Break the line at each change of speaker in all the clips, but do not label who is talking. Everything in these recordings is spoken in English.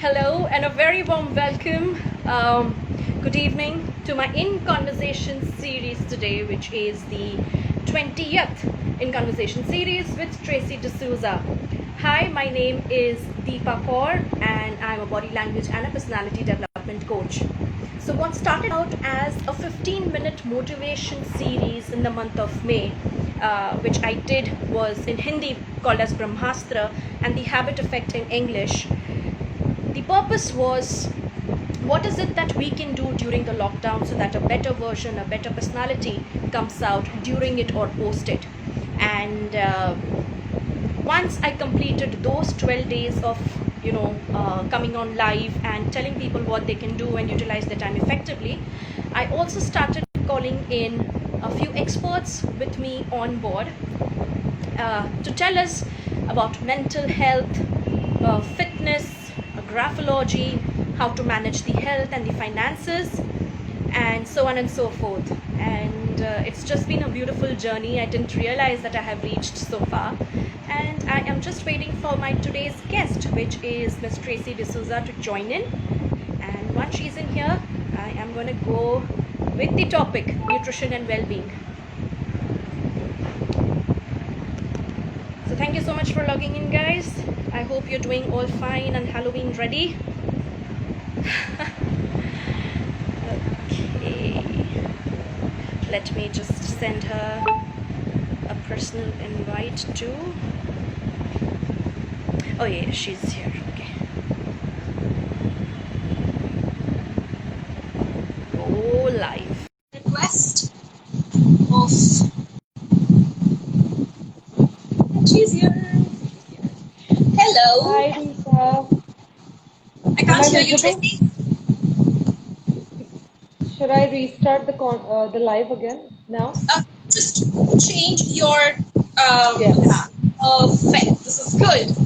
Hello and a very warm welcome. Good evening to my In Conversation series today, which is the 20th In Conversation series with Tracy Dsouza. Hi, my name is Deepa Kaur and I'm a body language and a personality development coach. So what started out as a 15-minute motivation series in the month of May, which I did was in Hindi called as Brahmastra and the Habit Effect in English. The purpose was, what is it that we can do during the lockdown so that a better version, a better personality comes out during it or post it. And once I completed those 12 days of coming on live and telling people what they can do and utilize their time effectively, I also started calling in a few experts with me on board to tell us about mental health, fitness, graphology, how to manage the health and the finances, and so on and so forth. And it's just been a beautiful journey. I didn't realize that I have reached so far, and I am just waiting for my today's guest, which is Miss Tracy Dsouza, to join in. And once she's in here, I am going to go with the topic, nutrition and well-being. So thank you so much for logging in, guys. I hope you're doing all fine and Halloween ready. Okay, let me just send her a personal invite too. Oh yeah, she's here. Okay, go live.
Request of she's here. Hello.
Hi, Deepa.
I can't hear you, Tracy.
Should I restart the live again now?
Just change your
Yes.
effect. This is good.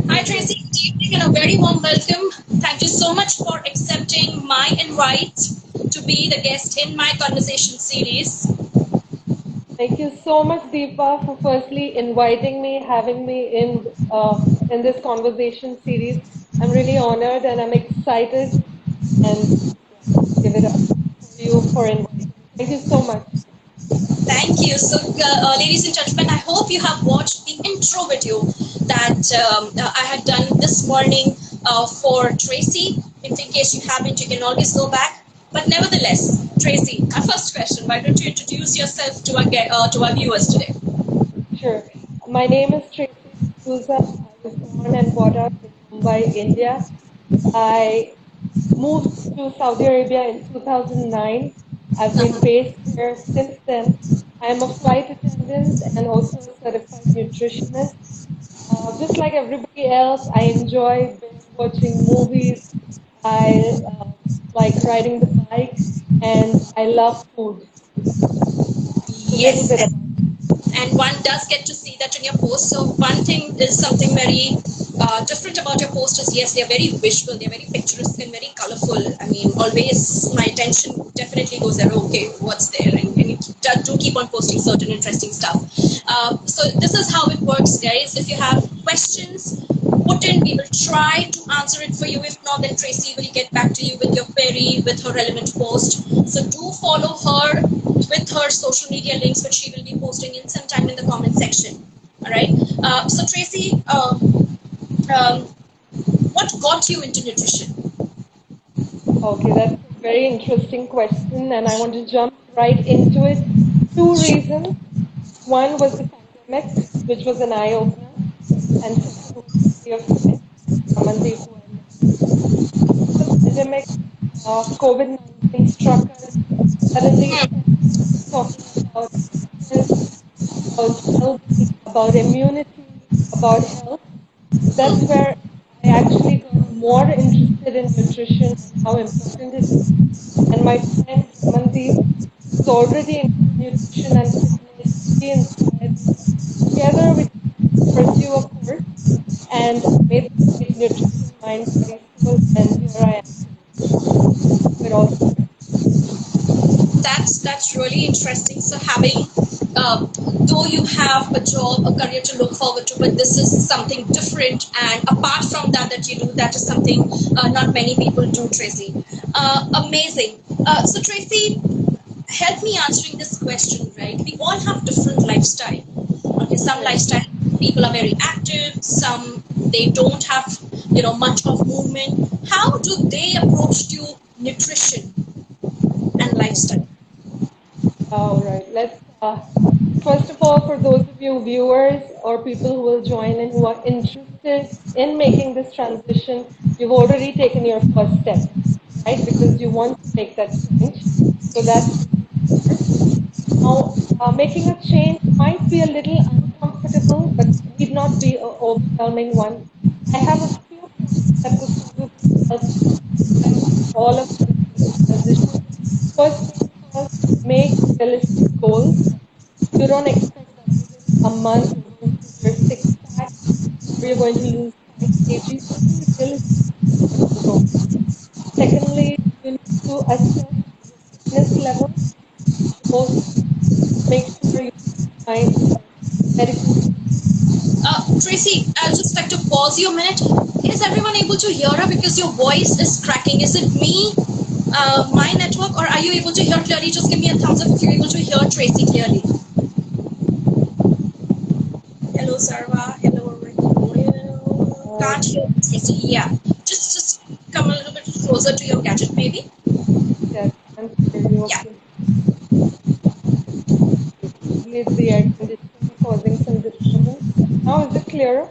Hi, Tracy. Good evening and a very warm welcome. Thank you so much for accepting my invite to be the guest in my conversation series.
Thank you so much, Deepa, for firstly inviting me, having me in this conversation series. I'm really honored and I'm excited, and give it up for you for inviting me. Thank you so much.
Thank you. So, ladies and gentlemen, I hope you have watched the intro video that I had done this morning for Tracy. If in case you haven't, you can always go back. But nevertheless, Tracy, our first question, why don't you introduce yourself to our viewers today?
Sure. My name is Tracy Dsouza. I was born and brought up in Mumbai, India. I moved to Saudi Arabia in 2009. I've been based here since then. I am a flight attendant and also a certified nutritionist. Just like everybody else, I enjoy binge watching movies. I like riding the bike, and I love food. A little
Yes,
bit about.
and one does get to see that in your post. So one thing is something very different about your post is, yes, they're very visual, they're very picturesque and very colorful. I mean, always my attention definitely goes there. Okay, what's there? And you do keep on posting certain interesting stuff. So this is how it works, guys. If you have questions, put in, we will try to answer it for you. If not, then Tracy will get back to you with your query, with her relevant post. So do follow her with her social media links, which she will be posting in sometime in the comment section. All right. So Tracy, what got you into nutrition?
Okay, that's a very interesting question, and I want to jump right into it. Two reasons. One was the pandemic, which was an eye opener, and second was a dear friend, Amandeep, who I met. The pandemic, COVID-19 struck us. Suddenly, everybody was talking about fitness, about well-being, about immunity, about health. So that's where I actually got more interested in nutrition and how important it is. And my friend Ramandeep, who's already into nutrition and fitness, he inspired me. Together, we decided to pursue a course and made the switch nutrition, mind, body, soul, and here I am today. That's how it all started.
That's really interesting. So having though you have a job, a career to look forward to, but this is something different. And apart from that, that you do, that is something not many people do, Tracy. Amazing. So, Tracy, help me answering this question, right? We all have different lifestyle. Okay, some
Right.
lifestyle people are very active, some they don't have, much of movement. How do they approach to nutrition and
Okay.
lifestyle?
All right. Let's first of all, for those of you viewers or people who will join in who are interested in making this transition, you've already taken your first step, right? Because you want to make that change. So that's the key part. Now, making a change might be a little uncomfortable, but need not be an overwhelming one. I have a few points that could probably help all of you in this transition. First things first, make realistic goals. You don't expect that within a month you're going to hit your six pack or you're going to lose 5 kgs. So be realistic about your goal. Secondly, you need to assess your fitness level. So make sure you keep in mind your medical history.
Tracy, I'll just like to pause you a minute. Is everyone able to hear her? Because your voice is cracking. Is it me, my network, or are you able to hear clearly? Just give me a thumbs up if you're able to hear Tracy clearly. Hello, Sarva. Hello, Rick.
Uh,
Can't hear Tracy. Yeah. Just come a little bit closer to your gadget, maybe.
yeah, I can't hear you.
Yeah.
Okay. Probably it's the air conditioner causing some disturbance. Now is it clearer?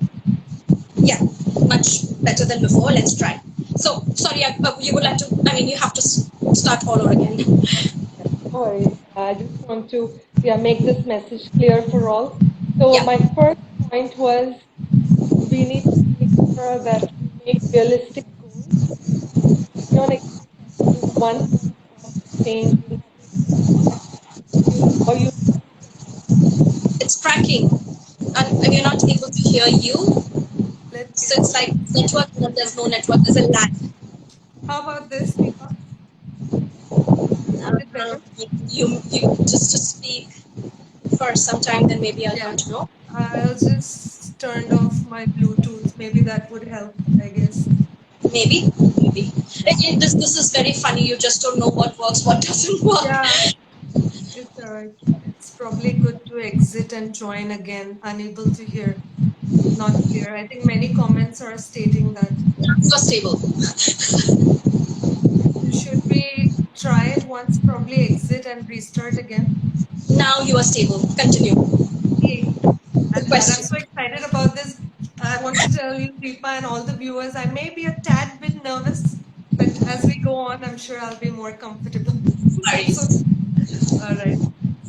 Yeah. Much better than before. Let's try. So, sorry, you would like to, you have to start all over again.
Yeah, no worries. I just want to, yeah, make this message clear for all. So
Yeah.
my first point was we need to make sure that we make realistic goals. You don't expect that within 1 month of change you'll have your six pack. You lose 5 kgs.
It's cracking. And you're not able to hear you.
Let me
So it's
know.
like network, and then
Yeah.
there's no network, there's a lag.
How about this, Deepa? Is it
Uh,
better?
you just speak for some time, then maybe I'll come
Yeah.
to know.
I'll just turned off my Bluetooth. Maybe that would help, I guess.
Maybe.
Yeah.
This is very funny. You just don't know what works, what doesn't work.
Yeah, it's all right. It's probably good to exit and join again. Unable to hear. Not clear. I think many comments are stating that.
So stable.
So should we try it once, probably exit and restart again?
Now you are stable. Continue.
Yay.
The
I'm glad. I'm
question.
so excited about this. I want to tell you, Deepa, and all the viewers, I may be a tad bit nervous, but as we go on, I'm sure I'll be more comfortable. That's
Worries.
okay. All right.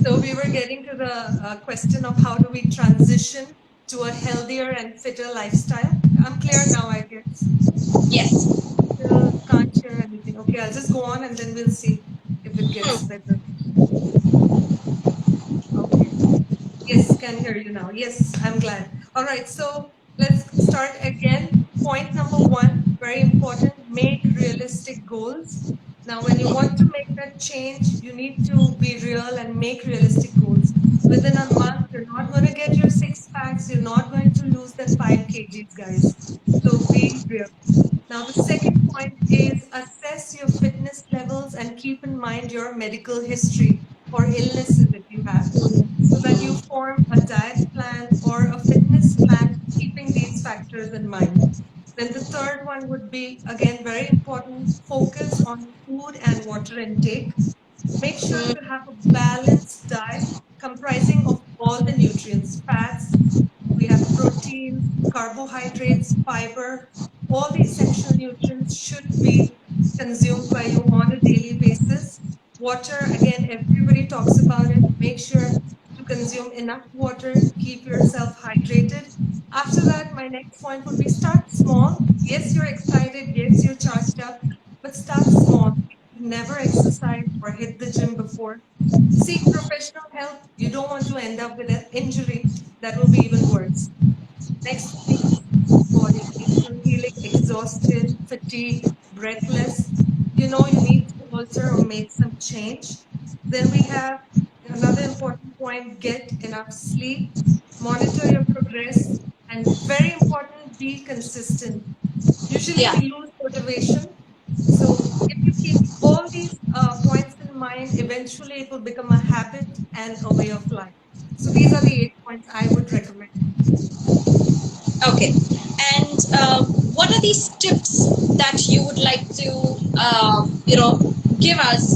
So we were getting to the question of how do we transition to a healthier and fitter lifestyle. I'm clear now, I guess.
Yes.
Still can't share anything. Okay, I'll just go on and then we'll see if it gets better. Okay. Yes, can hear you now. Yes, I'm glad. All right, so let's start again. Point number one, very important, make realistic goals. Now, when you want to make that change, you need to be real and make realistic goals. Within a month, you're not going to get your six packs, you're not going to lose that 5 kgs, guys. So be real. Now, the second point is assess your fitness levels and keep in mind your medical history or illnesses if you have, so that you form a diet plan or a fitness plan, keeping these factors in mind. Then the third one would be, again, very important, focus on food and water intake. Make sure to have a balanced diet comprising of all the nutrients, fats, we have protein, carbohydrates, fiber. All the essential nutrients should be consumed by you on a daily basis. Water, again, everybody talks about it. Make sure to consume enough water, keep yourself hydrated. After that, my next point would be start small. Yes, you're excited. Yes, you're charged up, but start small. If you've never exercised or hit the gym before, seek professional help. You don't want to end up with an injury. That will be even worse. Next would be body. If you're feeling exhausted, fatigued, breathless, you know you need to alter or make some change. Then we have another important
point, get enough sleep, monitor your progress, and very important, be consistent. Usually
Yeah.
we lose motivation. So if you keep all these points in mind, eventually it will become a habit and a way of life. So these are the 8 points I would recommend.
Okay. And what are these tips that you would like to, give us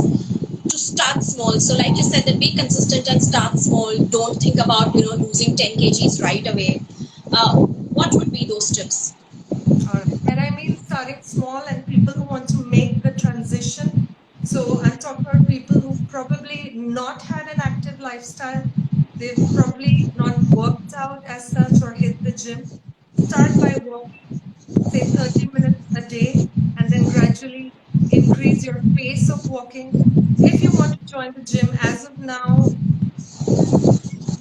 to start small? So, like you said, that be consistent and start small. Don't think about, losing 10 kgs right away. What would be those tips?
All right. And I mean starting small and people who want to make the transition. So I'm talking about people who've probably not had an active lifestyle. They've probably not worked out as such or hit the gym. Start by walking, say 30 minutes a day, and then gradually increase your pace of walking. If you want to join the gym, as of now,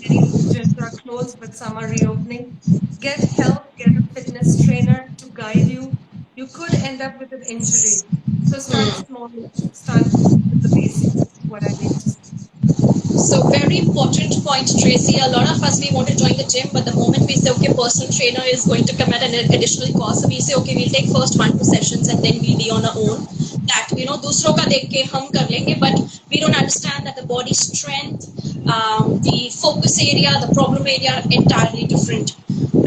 many gyms are closed, but some are reopening. Get help, get a fitness trainer to guide you. You could end up with an injury. So start small, start with the basics, what I mean to say.
So very important point, Tracy. A lot of us, we want to join the gym, but the moment we say, okay, personal trainer is going to come at an additional cost, so we say, okay, we'll take first 1 2 sessions and then we'll be on our own. That, दूसरों का देख के हम कर लेंगे, but we don't understand that the body strength, the focus area, the problem area are entirely different.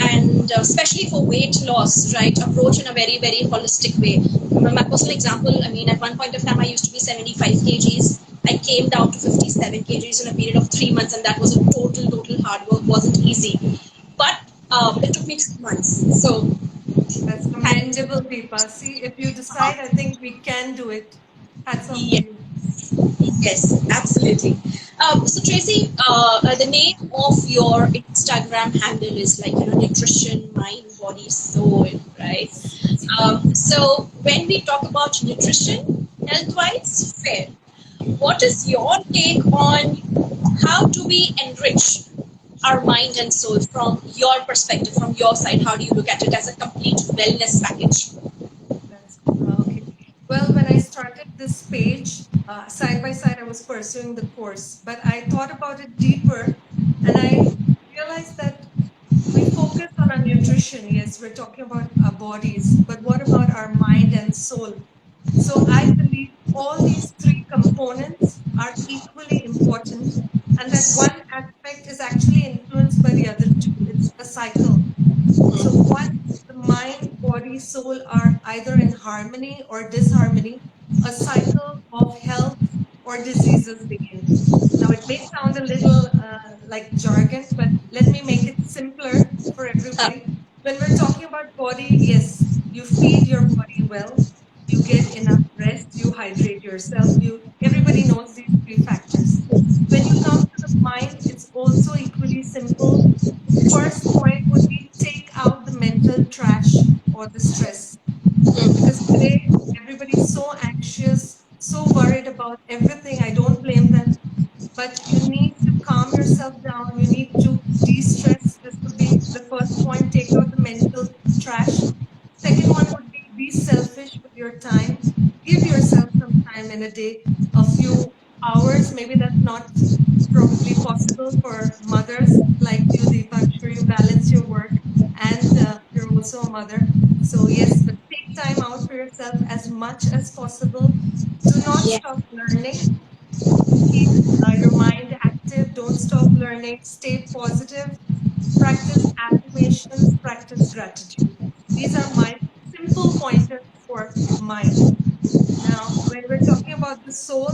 And especially for weight loss, right? Approach in a very, very holistic way. My personal example, I mean, at one point of time, I used to be 75 kgs. I came down to 57 kgs in a period of 3 months, and that was a total hard work. Wasn't easy, but it took me 2 months. So,
That's commendable, Deepa. See, if you decide, I think we can do it. Hats off to
yeah.
you.
Yes, absolutely. So Tracy, the name of your Instagram handle is like nutrition, mind, body, soul, right? So when we talk about nutrition, health-wise, fair. What is your take on how do we enrich our mind and soul from your perspective, from your side? How do you look at it as a complete wellness package?
That's okay. Well, when I started this page, side by side, I was pursuing the course, but I thought about it deeper and I realized that we focus on our nutrition. Yes, we're talking about our bodies, but what about our mind and soul? So I believe all these three components are equally important and that one aspect is actually influenced by the other two. It's a cycle. So once the mind, body, soul are either in harmony or disharmony, a cycle of health or diseases begin. Now, it may sound a little like jargon, but let me make it simpler for everybody. When we're talking about body, yes, you feed your body well, you get enough rest, you hydrate yourself, everybody knows these three factors. When you come to the mind, it's also equally simple. The first point would be take out the mental trash or the stress. Because today everybody's so anxious, so worried about everything. I don't blame them, but you need to calm yourself down. You need to de-stress. This would be the first point. Take out the mental trash. Second one would be selfish with your time. Give yourself some time in a day, a few hours. Maybe that's not probably possible for mothers like you, Deepa. I'm sure you balance your work and you're also a mother. So yes, but take time out for yourself as much as possible. Do not
Yeah.
stop learning. Keep your mind active. Don't stop learning. Stay positive. Practice affirmations. Practice gratitude. These are my simple pointers for mind. Now, when we're talking about the soul,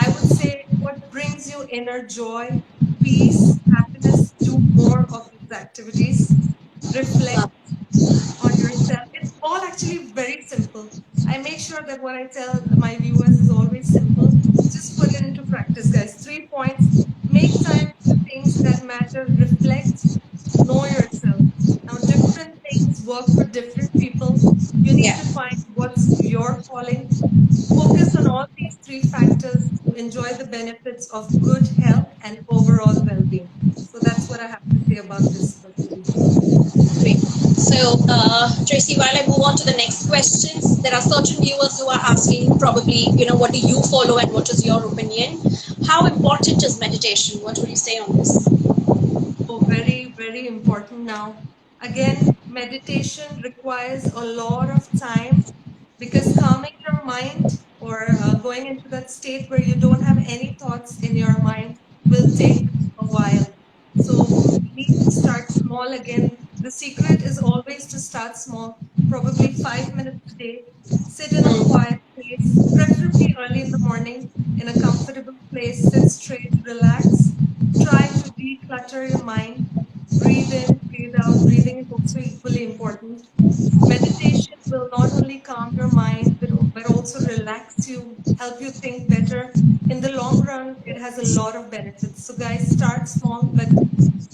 I would say what brings you inner joy, peace, happiness, do more of these activities. Reflect on yourself. It's all actually very simple. I make sure that what I tell my viewers is always simple. Just put it into practice, guys. 3 points. Make time for the things that matter. Reflect. Know yourself. Now, different things work for different people. You need
Yeah.
to find what's your calling. Focus on all these three factors to enjoy the benefits of good health and overall well being. So that's what I have to say about this question.
Great. So, Tracy, while I move on to the next questions, there are certain viewers who are asking probably, what do you follow and what is your opinion? How important is meditation? What would you say on this?
Oh, very, very important now. Again, meditation requires a lot of time because calming your mind or going into that state where you don't have any thoughts in your mind will take a while. So you need to start small again. The secret is always to start small, probably 5 minutes a day. Sit in a quiet place, preferably early in the morning, in a comfortable place. Sit straight, relax. Try to declutter your mind. Breathe in, breathe out. Breathing is also equally important. Meditation will not only calm your mind, but also relax you, help you think better. In the long run, it has a lot of benefits. So, guys, start small, but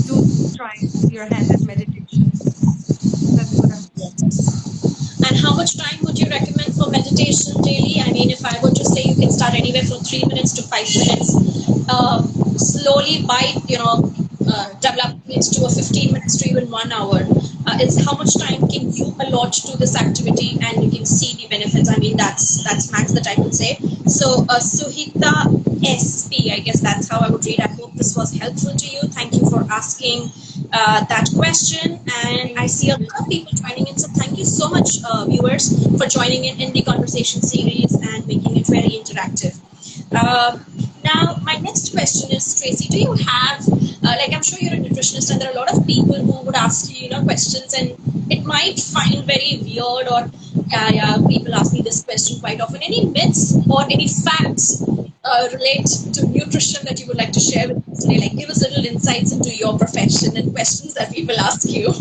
do try your hand at meditation. That's what I would say.
And how much time would you recommend for meditation daily? I mean, if I were to say you can start anywhere from 3 minutes to 5 minutes, slowly by developing it to a 15 minutes to even 1 hour, is how much time can you allot to this activity and you can see the benefits? I mean, that's max that I would say. So, Suhita SP, I guess that's how I would read. I hope this was helpful to you. Thank you for asking that question. And I see a lot of people joining in. So thank you so much, viewers, for joining in the conversation series and making it very interactive. Uh, Now, my next question is, Tracy, do you have, like, I'm sure you're a nutritionist, and there are a lot of people who would ask you, questions, and it might find very weird, or yeah, people ask me this question quite often. Any myths or any facts relate to nutrition that you would like to share with us today? Like, give us little insights into your profession and questions that people ask you.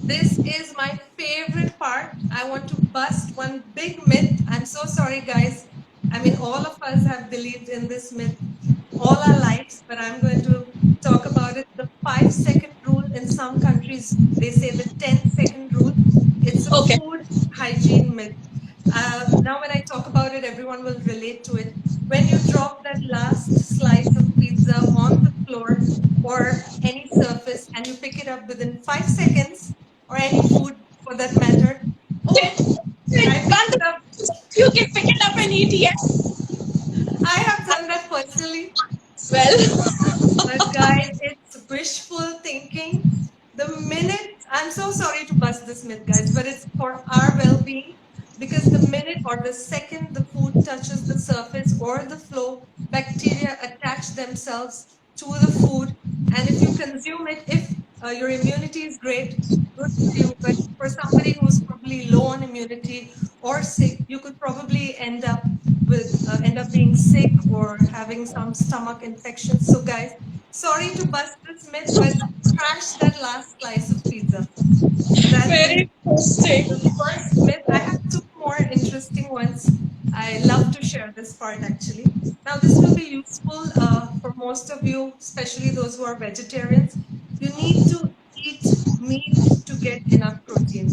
This is my favorite part. I want to bust one big myth. I'm so sorry, guys. I mean, all of us have believed in this myth all our lives, but I'm going to talk about it. The 5 second rule in some countries, they say the 10-second rule. It's a
Okay.
food hygiene myth. Now, when I talk about it, everyone will relate to it. When you drop that last slice of pizza on the floor or any surface and you pick it up within 5 seconds, or any food for that matter, oh, I picked it up.
You can pick it up and eat, yes.
I have done that personally.
Well,
But guys, it's wishful thinking. The minute, I'm so sorry to bust this myth, guys, but it's for our well being because the minute or the second the food touches the surface or the floor, bacteria attach themselves to the food. And if you consume it, if your immunity is great, good for you. But for somebody who's probably low on immunity or sick, you could probably end up being sick or having some stomach infections. So, guys, sorry to bust this myth, but trash that last slice of pizza. That is
very interesting.
the first myth. I have two more interesting ones. I love to share this part actually. Now, this will be useful for most of you, especially those who are vegetarians. You need to eat meat to get enough protein.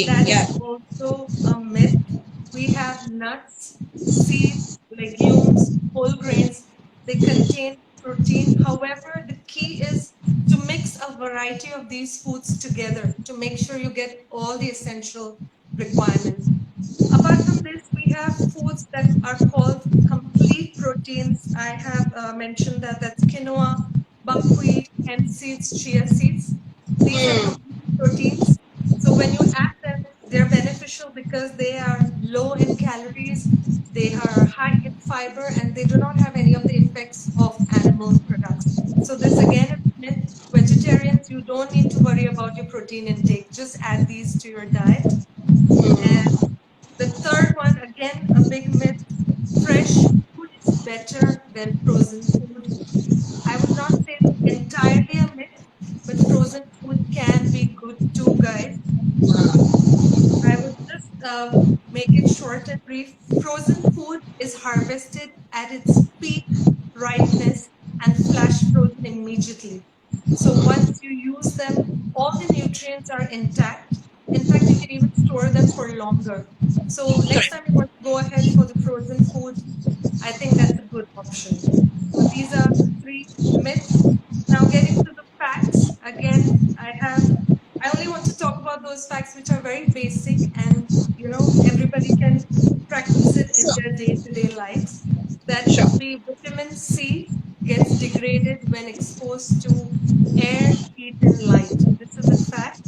That
Yeah.
is also a myth. We have nuts, seeds, legumes, whole grains. They contain protein. However, the key is to mix a variety of these foods together to make sure you get all the essential requirements. Apart from this, we have foods that are called complete proteins. I have mentioned that that's quinoa, buckwheat, hemp seeds, chia seeds. These are complete proteins. So when you add them, they're beneficial because they are low in calories, they are high in fiber, and they do not have any of the effects of animal products. So this again is a myth. Vegetarians, you don't need to worry about your protein intake. Just add these to your diet. And the third one, again, a big myth. Fresh food is better than frozen food. I would not say it's entirely a myth, but frozen food can be good too, guys. I would just make it short and brief. Frozen food is harvested at its peak ripeness and flash frozen immediately. So once you use them, all the nutrients are intact. In fact, you can even store them for longer. So next time you want to go ahead for the frozen food, I think that's a good option. So these are the three myths. Now getting to the facts, again, I only want to talk about those facts which are very basic and everybody can practice it in their day-to-day lives.
That
Sure.
would be vitamin C gets degraded when exposed to air, heat, and light. This is a fact.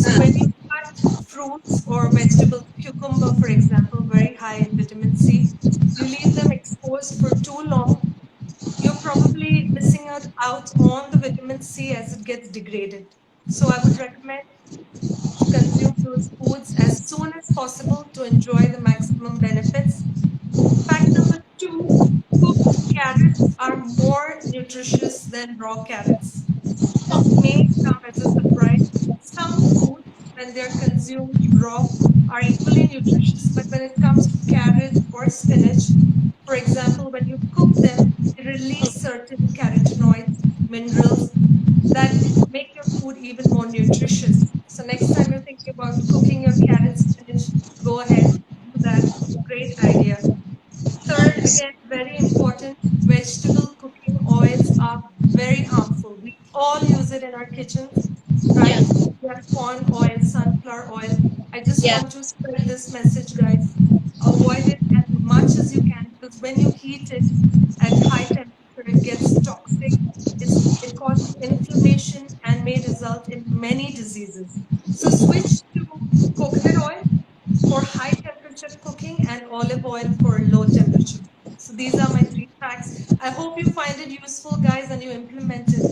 So when you cut fruits or vegetables, cucumber, for example, very high in vitamin C, you leave them exposed for too long, you're probably missing out on the vitamin C as it gets degraded. So I would recommend to consume those foods as soon as possible to enjoy the maximum benefits. Fact number two, cooked carrots are more nutritious than raw carrots. This may come as a surprise. Some foods, when they're consumed raw, are equally nutritious, but when it comes to carrots or spinach, for example, when you cook them, they release certain carotenoids, minerals that make your food even more nutritious. So next time you're thinking about cooking your carrot spinach, go ahead, do that. Great idea. Third, again, very important, vegetable cooking oils are very harmful. We all use it in our kitchens,
Yeah.
right? We have corn oil, sunflower oil. I just
Yeah.
want to spread this message, guys. Avoid it as much as you can because when you heat it at high temperature, it gets toxic. It causes inflammation and may result in many diseases. So switch to coconut oil for high temperature cooking and olive oil for low temperature. So these are my three facts. I hope you find it useful, guys, and you implement it.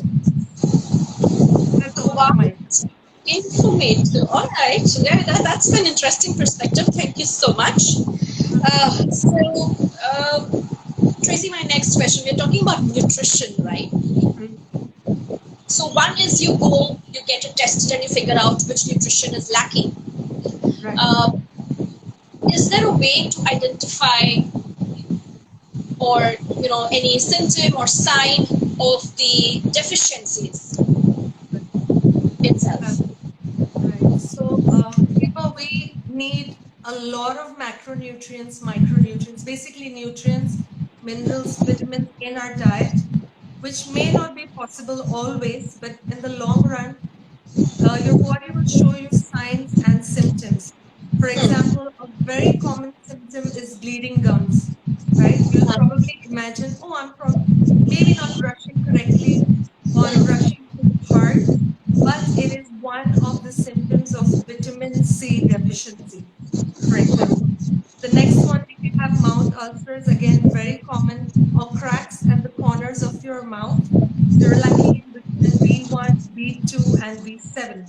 That's all
Wow.
from my side.
Informative. All right. Yeah, that's an interesting perspective. Thank you so much. Tracy, my next question. We're talking about nutrition, right?
Mhm.
So, one is you go, you get it tested, and you figure out which nutrition is lacking.
Right.
Uh, is there a way to identify or any symptom or sign of the deficiencies itself?
That's right. So, Deepa, we need a lot of macronutrients, micronutrients, basically nutrients, minerals, vitamins in our diet, which may not be possible always, but in the long run, your body will show you signs and symptoms. For example, a very common symptom is bleeding gums, right? You'll probably imagine, oh, maybe not brushing correctly or I'm brushing too hard, but it is one of the symptoms of vitamin C deficiency, for example. The next one, if you have mouth ulcers, again, very common, or cracks at the corners of your mouth, you're lacking in vitamin B1, B2, and B7.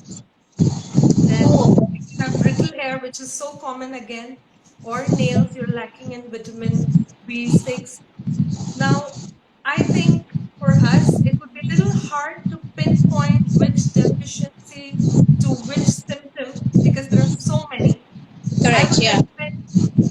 Then
Oh,
if you have brittle hair, which is so common again, or nails, you're lacking in vitamin B6. Now, I think for us, it would be a little hard to pinpoint which deficiency to which symptom because there are so many. I
correct.
would
Yeah.
recommend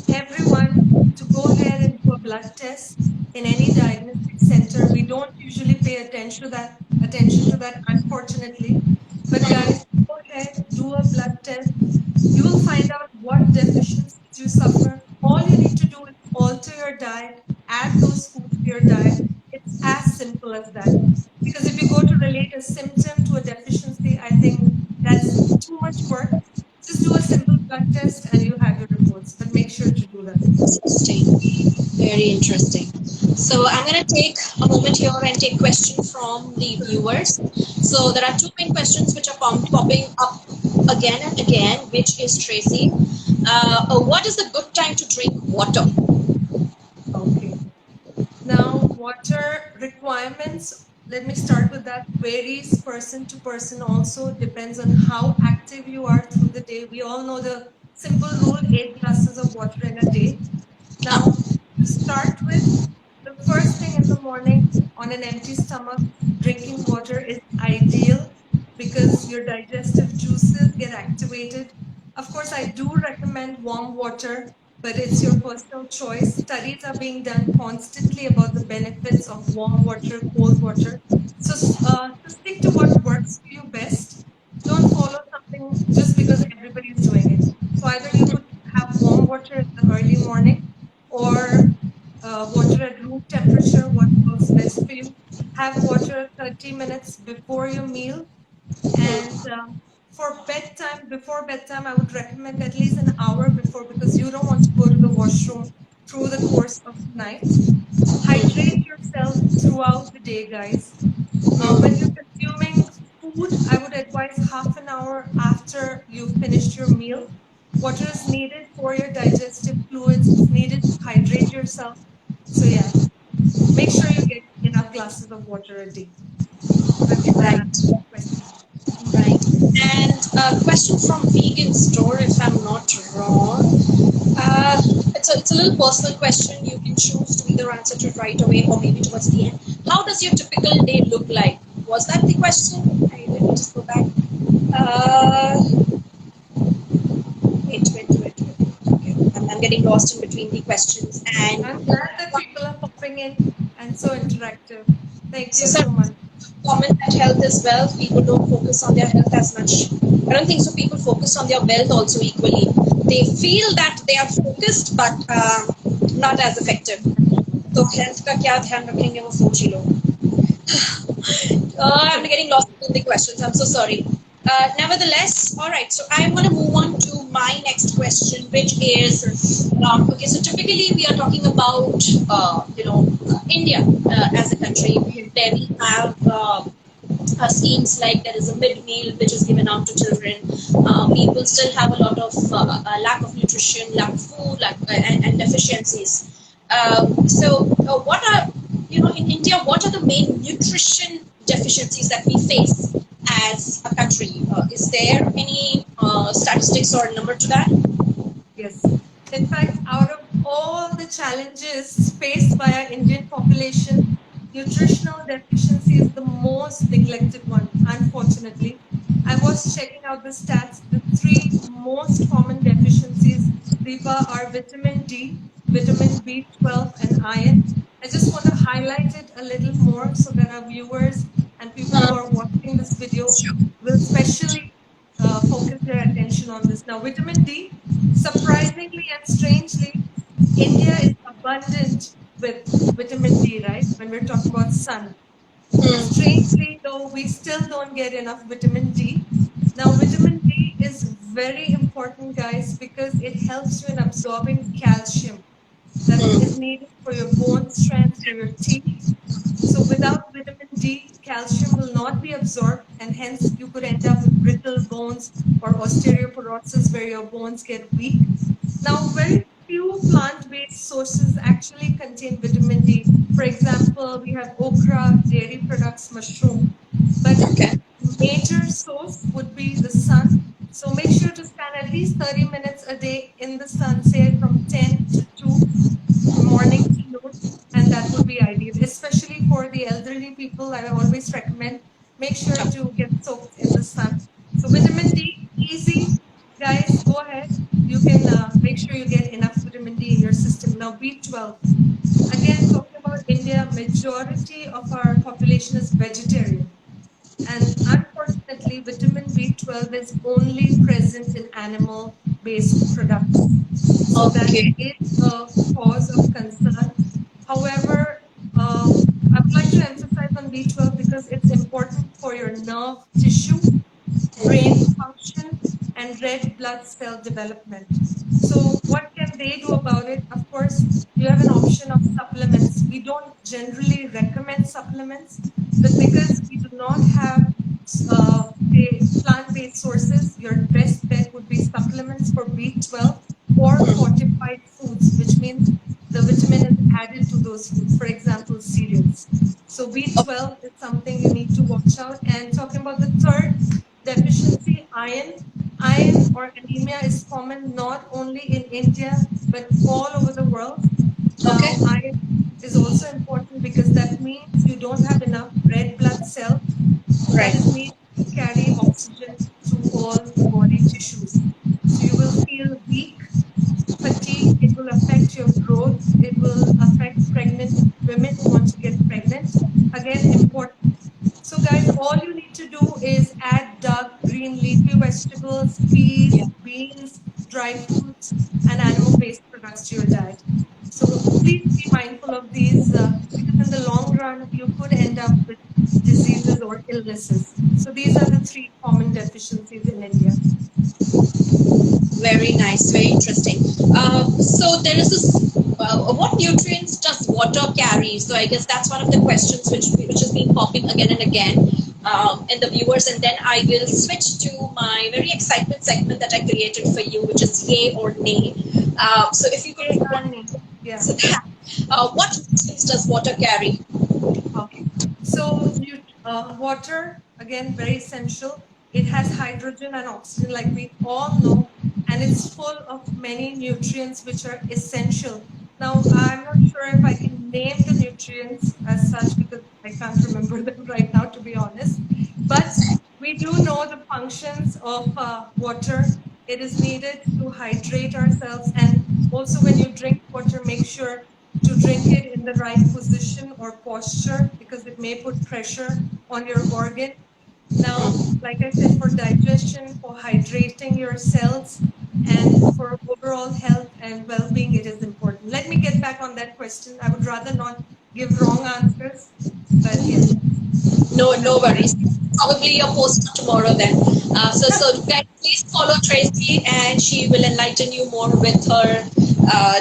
everyone to go ahead and do a blood test in any diagnostic center. We don't usually pay attention to that, unfortunately. But guys, go ahead, do a blood test. You will find out what deficiencies you suffer. All you need to do is alter your diet, add those foods to your diet. It's as simple as that. Because if you go to relate a symptom to a deficiency, I think that's too much work. Just do a simple blood test and you have your reports, but make sure to do that.
Interesting. Very interesting. So I'm going to take a moment here and take questions from the viewers. So there are two main questions which are popping up again and again, which is Tracy. What is a good time to drink water?
Okay. Now, water requirements, let me start with that, varies person to person also, depends on how active you are through the day. We all know the simple rule, 8 glasses of water in a day. Now, to start with, the first thing in the morning on an empty stomach, drinking water is ideal because your digestive juices get activated. Of course, I do recommend warm water, but it's your personal choice. Studies are being done constantly about the benefits of warm water, cold water. So, to stick to what works for you best. Don't follow something just because everybody is doing it. So, either you could have warm water in the early morning or water at room temperature, what works best for you. Have water 30 minutes before your meal. And for bedtime, before bedtime, I would recommend at least an hour before because you don't want to go to the washroom through the course of the night. Hydrate yourself throughout the day, guys. When you're consuming food, I would advise half an hour after you've finished your meal. Water is needed for your digestive fluids, it's needed to hydrate yourself. So, yeah, make sure you get enough glasses of water a day. I hope that
Right.
answers the question.
Right. And a question from Vegan Store, if I'm not wrong. It's a little personal question. You can choose to either answer it right away or maybe towards the end. How does your typical day look like? Was that the question? Let me just go back. Uh, wait. Okay. I'm getting lost in between the questions. And
I'm glad that people are popping in and so interactive. Thank
so,
you
sir,
so much.
comment that health as well. People don't focus on their health as much. I don't think so. People focus on their wealth also equally. They feel that they are focused, but not as effective. तो health का क्या ध्यान रखेंगे वो सोच ही लो. I'm getting lost in the questions. I'm so sorry. Nevertheless, all right. So I'm going to move on to my next question, which is okay. So typically we are talking about India as a country where we have schemes like there is a mid meal which is given out to children. People still have a lot of lack of nutrition, lack of food, and deficiencies. What are in India? What are the main nutrition deficiencies that we face as a country? Is there any statistics or number to that?
Yes. In fact, out of all the challenges faced by our Indian population, nutritional deficiency is the most neglected one, unfortunately. I was checking out the stats. The three most common deficiencies, Deepa, are vitamin D, vitamin B12, and iron. I just want to highlight it a little more so that our viewers and people who are watching this video will specially focus their attention on this. Now, vitamin D, surprisingly and strangely, India is abundant with vitamin D, right? When we're talking about sun. Strangely, though, we still don't get enough vitamin D. Now, vitamin D is very important, guys, because it helps you in absorbing calcium that is needed for your bone strength, for your teeth. So, without vitamin D, calcium will not be absorbed, and hence you could end up with brittle bones or osteoporosis where your bones get weak. Now, very few plant-based sources actually contain vitamin D. For example, we have okra, dairy products, mushroom. But
Okay.
major source would be the sun. So make sure to spend at least 30 minutes a day in the sun, say from 10 to 2, morning to noon, and that would be ideal, especially for the elderly people. I always recommend make sure to get soaked in the sun. So vitamin D, easy, guys. Go ahead. You can make sure you get enough vitamin D in your system. Now B12. Again, talking about India, majority of our population is vegetarian. And unfortunately, vitamin B12 is only present in animal based products. So that
Okay.
is a cause of concern. However, I would like to emphasize on B12 because it's important for your nerve tissue, brain function, and red blood cell development. So, what can they do about it? Of course, you have an option of supplements. We don't generally recommend supplements, but because we do not have say plant-based sources, your best bet would be supplements for B12 or fortified foods, which means the vitamin is added to those foods. For example, cereals. So B12 is something you need to watch out. And talking about the third deficiency, iron. Iron or anemia is common not only in India but all over the world.
Okay.
Now, iron is also important because that means you don't have enough red blood cells that
Right.
is needed to carry oxygen to all the body tissues. So you will feel weak, fatigue, it will affect your growth, it will affect pregnant women who want to get pregnant. Again, important. So, guys, all you need to do is add dark green leafy vegetables, peas, beans, dry fruits, and animal based products to your diet. So, please be mindful of these because in the long run, you could end up with diseases or illnesses. So, these are the three common deficiencies in India.
Very nice, very interesting. So there is this. what nutrients does water carry? So I guess that's one of the questions which has been popping again and again in the viewers, and then I will switch to my very excitement segment that I created for you, which is yay or nay. So if you could
Yay or
respond
nay? Yeah.
to that, what nutrients does water carry?
Okay. So water, again, very essential. It has hydrogen and oxygen, like we all know, and it's full of many nutrients which are essential. Now, I'm not sure if I can name the nutrients as such because I can't remember them right now, to be honest. But we do know the functions of water. It is needed to hydrate ourselves. And also, when you drink water, make sure to drink it in the right position or posture because it may put pressure on your organ. Now, like I said, for digestion, for hydrating your cells, and for overall health and well being, it is important. Let me get back on that question. I would rather not give wrong answers, but yes,
No, no
definitely.
worries. Probably your post for tomorrow then. So guys, please follow Tracy, and she will enlighten you more with her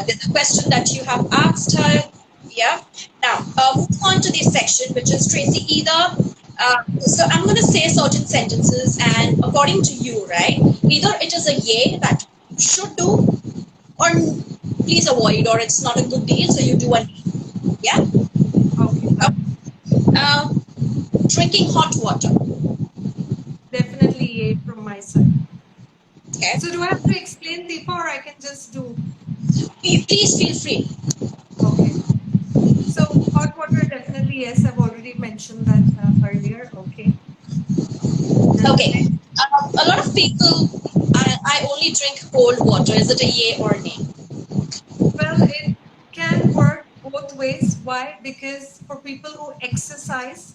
the question that you have asked her. Yeah. Now, moving on to this section, which is Tracy. So I'm going to say certain sentences, and according to you, right? Either it is a yay that you should do, or please avoid, or it's not a good deal, so you do a nay. Yeah.
Okay,
Uh,
fine.
uh, Drinking hot water.
Definitely yay from my side.
Okay.
So, do I have to explain, Deepa, or I can just do?
Please feel free.
Okay. So, hot water, definitely yes. I've already mentioned that earlier. Okay. And the
Okay.
next,
A lot of people, I only drink cold water. Is it a yay or nay?
well, it can work both ways. Why? Because for people who exercise,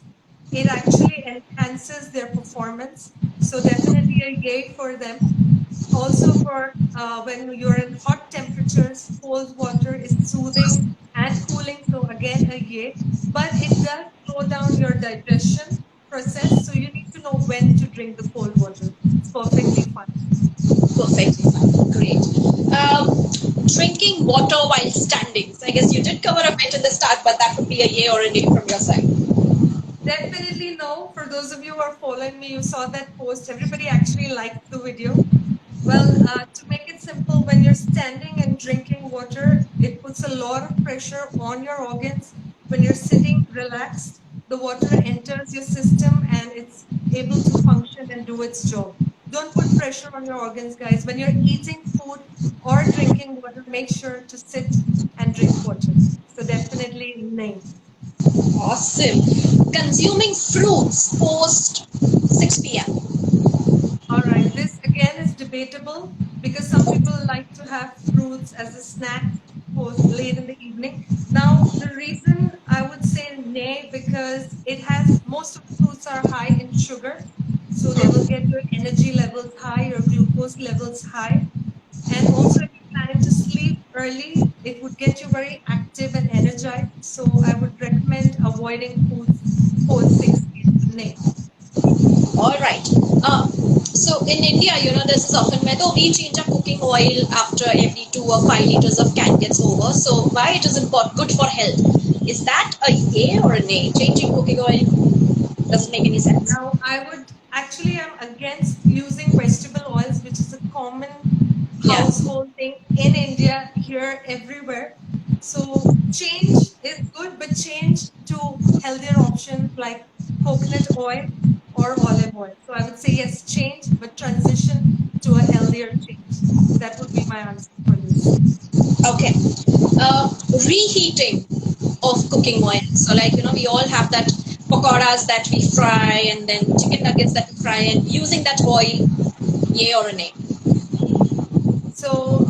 it actually enhances their performance. So, definitely a yay for them. Also, for when you're in hot temperatures, cold water is soothing and cooling. So, again, a yay. But it does slow down your digestion process. So, you need to know when to drink the cold water. It's perfectly fine.
Perfectly fine. Great. Drinking water while standing. So I guess you did cover a bit in the start, but that would be a yay or a nay from your side.
Definitely no. For those of you who are following me, you saw that post. Everybody actually liked the video. Well, to make it simple, when you're standing and drinking water, it puts a lot of pressure on your organs. When you're sitting relaxed, the water enters your system and it's able to function and do its job. Don't put pressure on your organs, guys. When you're eating food or drinking water, make sure to sit and drink water. So definitely nay.
Awesome. Consuming fruits post 6 p.m.
All right, this again is debatable because some people like to have fruits as a snack post late in the evening. Now, the reason I would say nay because it has most of the fruits are high in sugar, so they will get your energy levels high, your glucose levels high, and also if you're planning to sleep early, it would get you very active and energized. So I would recommend avoiding foods post 6 p.m. So nay.
All right. So in India, this is often where we change our cooking oil after every 2 or 5 liters of can gets over. So why it is important, good for health? Is that a yay or a nay? Changing cooking oil doesn't make any sense.
Now, I would actually am against using vegetable oils, which is a common
Yeah.
household thing in India, here, everywhere. So change is good, but change to healthier options like coconut oil or olive oil. So I would say yes, change, but transition to a healthier change. That would be my answer for this.
Okay. Reheating of cooking oil. So like we all have that pakoras that we fry and then chicken nuggets that we fry and using that oil, yay or a nay?
So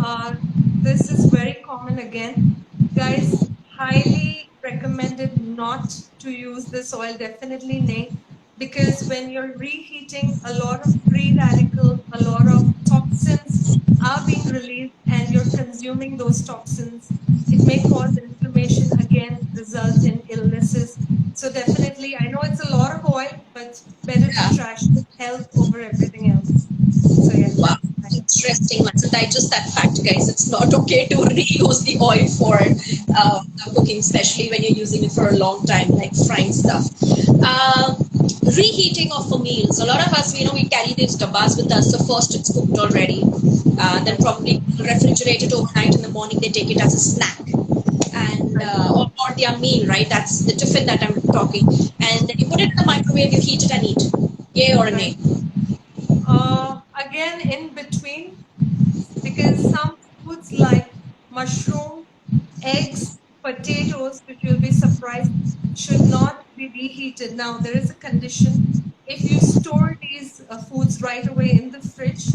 this is very common again. Guys, highly recommended not to use this oil, definitely nay, because when you're reheating, a lot of free radicals, a lot of toxins are being released and you're consuming those toxins. It may cause inflammation, again, result in illnesses. So definitely, I know it's a lot of oil, but better to
Yeah.
trash the health over everything else. So yeah,
Wow.
that's
Interesting. Let's digest that fact, guys. It's not okay to reuse the oil for cooking, especially when you're using it for a long time, like frying stuff. Um, Reheating of a meal. So a lot of us, we carry these dabbas with us. So first it's cooked already, then probably refrigerate it overnight. In the morning they take it as a snack, and or their meal, right? That's the tiffin that I'm talking. And then you put it in the microwave, you heat it and eat. Yay or nay?
Again, in between, because some foods like mushroom, eggs, potatoes, which you'll be surprised, should not be reheated. Now, there is a condition. If you store these foods right away in the fridge,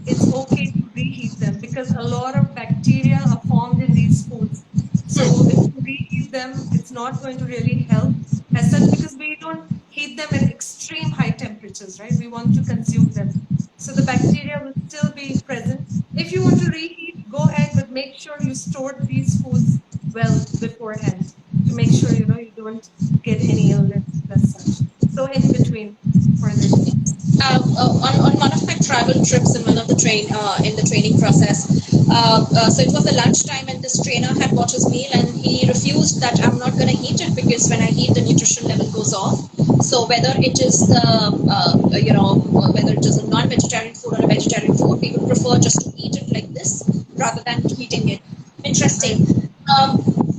it's okay to reheat them because a lot of bacteria are formed in these foods. So if you reheat them, it's not going to really help as such because we don't heat them at extreme high temperatures, right? We want to consume them. So the bacteria will still be present. If you want to reheat, go ahead, but make sure you stored these foods well beforehand to make sure you don't get any illness as such. So in between for this.
On one of my travel trips in one of the in the training process. So it was the lunchtime, and this trainer had bought his meal, and he refused that I'm not going to heat it because when I heat, the nutrition level goes off. So whether it is whether it is a non-vegetarian food or a vegetarian food, we would prefer just to eat it like this rather than heating it. Interesting.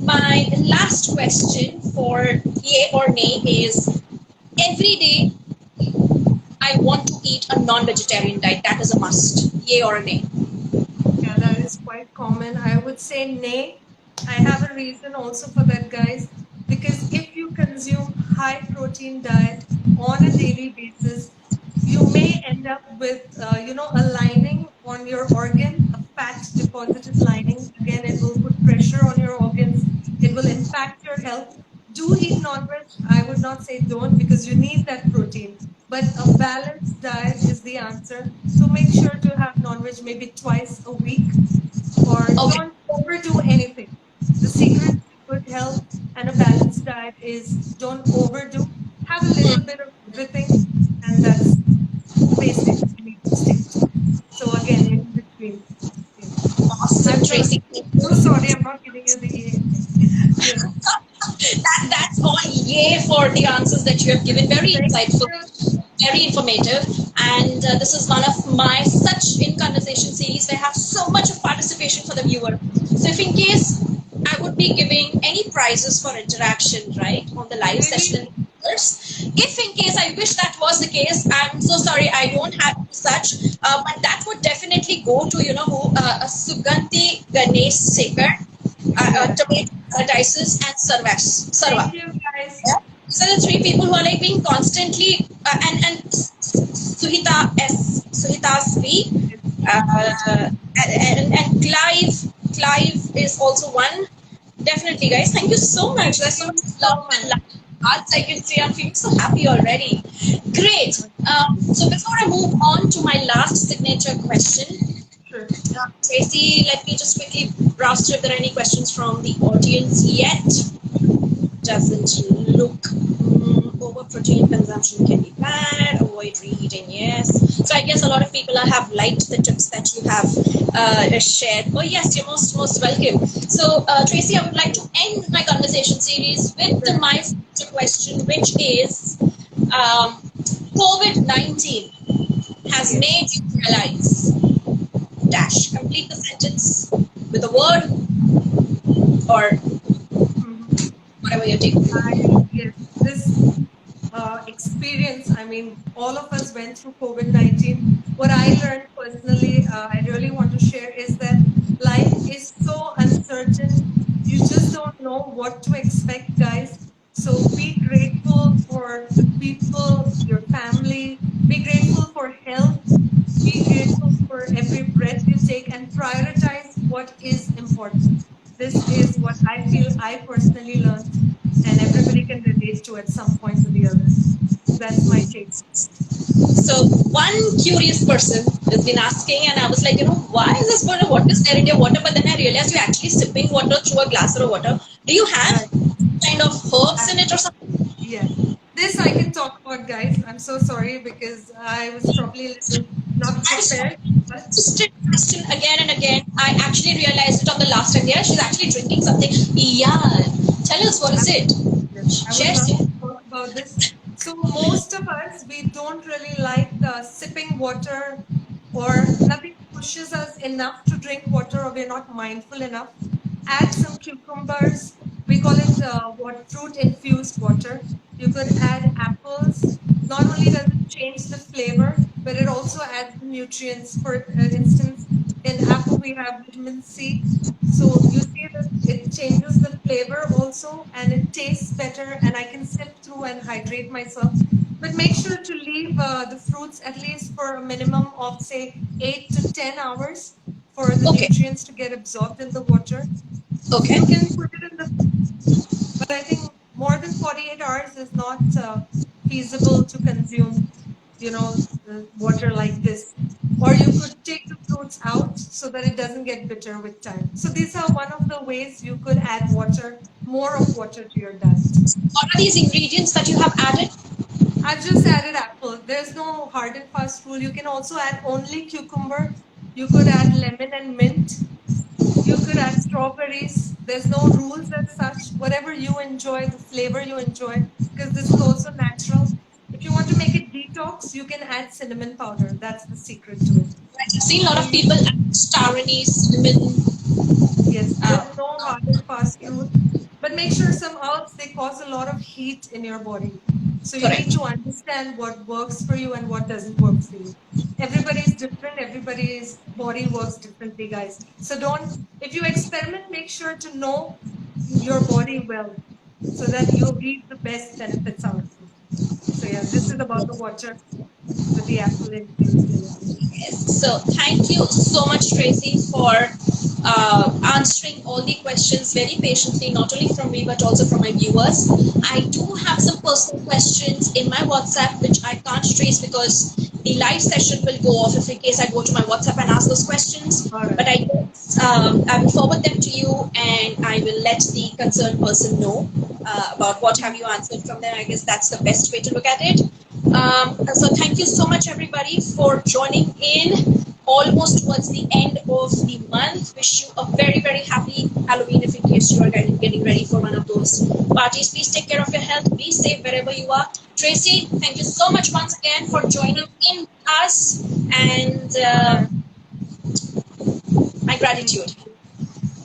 My last question for yay or nay is every day I want to eat a non-vegetarian diet. That is a must. Yay or a nay?
Yeah, that is quite common. I would say nay. I have a reason also for that, guys, because if you consume high protein diet on a daily basis, you may end up with, a lining on your organ, a fat deposited lining. Again, it will put pressure on your organs. It will impact your health. Do eat non-veg. I would not say don't because you need that protein. But a balanced diet is the answer. So make sure to have non-veg maybe twice a week or
Okay.
don't overdo anything. The secret to good health and a balanced diet is don't overdo. Have a little bit of everything, and that's the basics you need to stick to. So again, in between. Yeah.
Awesome,
I'm
Tracy.
so sorry, I'm not giving you the yeah.
That's all yay for the answers that you have given. Very
Thank
insightful,
you.
very informative. And this is one of my such in conversation series where I have so much of participation for the viewer. So if in case I would be giving any prizes for interaction, right, on the live
Really?
session. If in case I wish that was the case, I'm so sorry I don't have such, but that would definitely go to who Suganti Ganesh Sekar,
Yeah.
Tomato Paradises, and Sarva.
Thank you, guys.
Yeah. So the three people who are like being constantly and Suhita V, and Clive is also one. Definitely, guys. Thank you so much. There's so
Thank
much
you
love
so
and
much.
love. I can say I'm feeling so happy already. Great. So before I move on to my last signature question,
Sure.
Tracy, let me just quickly browse through if there are any questions from the audience yet. Doesn't look. Over protein consumption can be bad. Avoid reheating, yes. So I guess a lot of people have liked the tips that you have shared. Oh yes, you're most welcome. So Tracy, I would like to end my conversation series with my first question, which is COVID-19 has made you realize dash. Complete the sentence with a word or
Mhm.
whatever you're taking.
Yes, this experience, I mean, all of us went through COVID-19. What I learned personally, I really want to share is that life is so uncertain. You just don't know what to expect, guys. So be grateful for the people, your family. Be grateful for health. Be grateful for every breath you take and prioritize what is important. This is what I feel I personally learned, and everybody can relate to at some point or the other. That's my take.
So one curious person has been asking, and I was like, why is this water? What is there in your water? But then I realized you're actually sipping water through a glass or a water. Do you have
Right.
kind of herbs
Uh,
in it or something?
yeah. This I can talk about, guys. I'm so sorry because I was probably a little. not
I just
prepared,
want to
but
question question again and again. I actually realized it on the last time. Yeah, she's actually drinking something. Yeah. Tell us, what is it?
yes, I would
Share.
love to talk about this. So most of us, we don't really like sipping water, or nothing pushes us enough to drink water, or we're not mindful enough. Add some cucumbers. We call it what fruit infused water. You could add apples. Not only does it change the flavor, but it also adds the nutrients. For instance, in apple we have vitamin C. So you see that it changes the flavor also, and it tastes better, and I can sip through and hydrate myself. But make sure to leave the fruits at least for a minimum of, say, 8 to 10 hours for the
Okay.
nutrients to get absorbed in the water.
Okay.
You can put it in the, but I think more than 48 hours is not feasible to consume, water like this. Or you could take the fruits out so that it doesn't get bitter with time. So these are one of the ways you could add water, more of water to your diet.
What are these ingredients that you have added?
I've just added apple. There's no hard and fast rule. You can also add only cucumber. You could add lemon and mint. You could add strawberries. There's no rules as such. Whatever you enjoy, the flavor you enjoy, because this is also natural. If you want to make it detox, you can add cinnamon powder. That's the secret to it.
I've seen a lot
So
of people add star anise, cinnamon.
yes,
Uh,
there's no hard and fast rule. But make sure some herbs, they cause a lot of heat in your body. So you need
correct.
to understand what works for you and what doesn't work for you. Everybody's different, everybody's body works differently, guys. So don't, if you experiment, make sure to know your body well so that you reap the best benefits out of it. So yeah, this is about the water with the apple infused in it.
So thank you so much, Tracy, for answering all the questions very patiently, not only from me but also from my viewers. I do have some personal questions in my WhatsApp which I can't trace because the live session will go off if in case I go to my WhatsApp and ask those questions.
All right.
But I will forward them to you and I will let the concerned person know about what have you answered from there. I guess that's the best way to look at it. So thank you so much, everybody, for joining in. Almost towards the end of the month. Wish you a very, very happy Halloween if in case you are getting ready for one of those parties. Please take care of your health. Be safe wherever you are. Tracy, thank you so much once again for joining in with us, and my
Thank
gratitude.
you.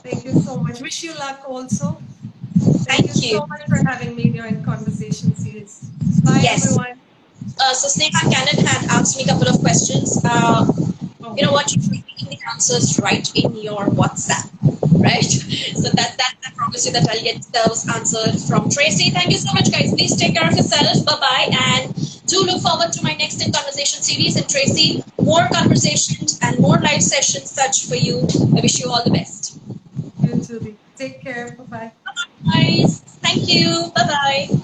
Thank you so much. Wish you luck also. Thank you
Thank you.
so much for having me here in Conversation Series. Bye,
Yes.
everyone.
So Sneha Cannon had asked me a couple of questions. You know
Oh,
what? You should be getting the answers right in your WhatsApp, right? So that I promise you that I'll get those answered from Tracy. Thank you so much, guys. Please take care of yourself. Bye bye, and do look forward to my next in conversation series. And Tracy, more conversations and more live sessions such for you. I wish you all the best.
you too. Take care. Bye bye.
Guys, thank you. Bye bye.